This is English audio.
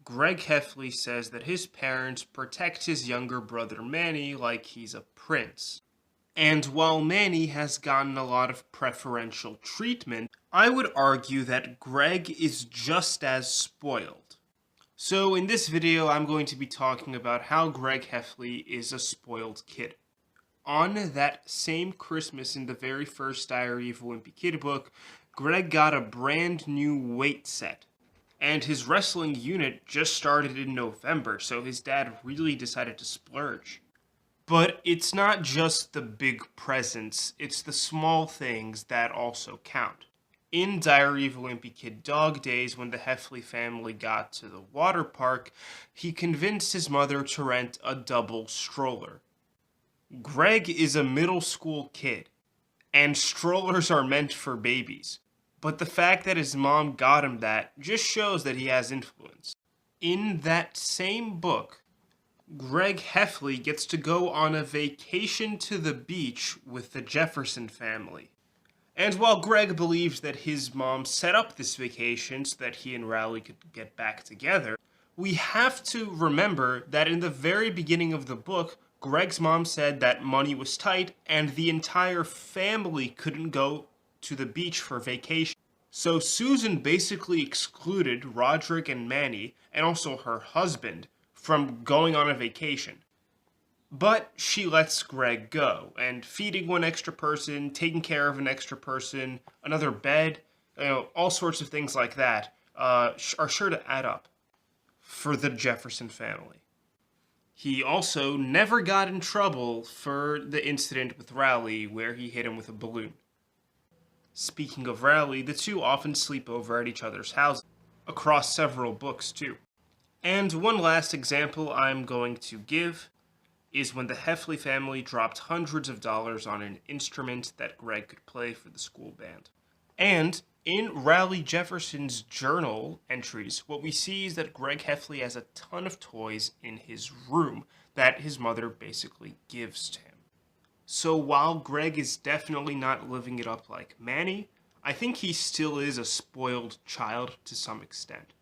Greg Heffley says that his parents protect his younger brother Manny like he's a prince. And while Manny has gotten a lot of preferential treatment, I would argue that Greg is just as spoiled. So in this video, I'm going to be talking about how Greg Heffley is a spoiled kid. On that same Christmas in the very first Diary of a Wimpy Kid book, Greg got a brand new weight set. And his wrestling unit just started in November, so his dad really decided to splurge. But it's not just the big presents, it's the small things that also count. In Diary of a Wimpy Kid Dog Days, when the Heffley family got to the water park, he convinced his mother to rent a double stroller. Greg is a middle school kid, and strollers are meant for babies. But the fact that his mom got him that just shows that he has influence. In that same book, Greg Heffley gets to go on a vacation to the beach with the Jefferson family. And while Greg believes that his mom set up this vacation so that he and Rowley could get back together, we have to remember that in the very beginning of the book, Greg's mom said that money was tight and the entire family couldn't go to the beach for vacation. So Susan basically excluded Roderick and Manny, and also her husband, from going on a vacation. But she lets Greg go, and feeding one extra person, taking care of an extra person, another bed, all sorts of things like that are sure to add up for the Jefferson family. He also never got in trouble for the incident with Rowley where he hit him with a balloon. Speaking of Rowley, the two often sleep over at each other's houses, across several books too. And one last example I'm going to give is when the Heffley family dropped hundreds of dollars on an instrument that Greg could play for the school band. And in Rowley Jefferson's journal entries, what we see is that Greg Heffley has a ton of toys in his room that his mother basically gives to him. So while Greg is definitely not living it up like Manny, I think he still is a spoiled child to some extent.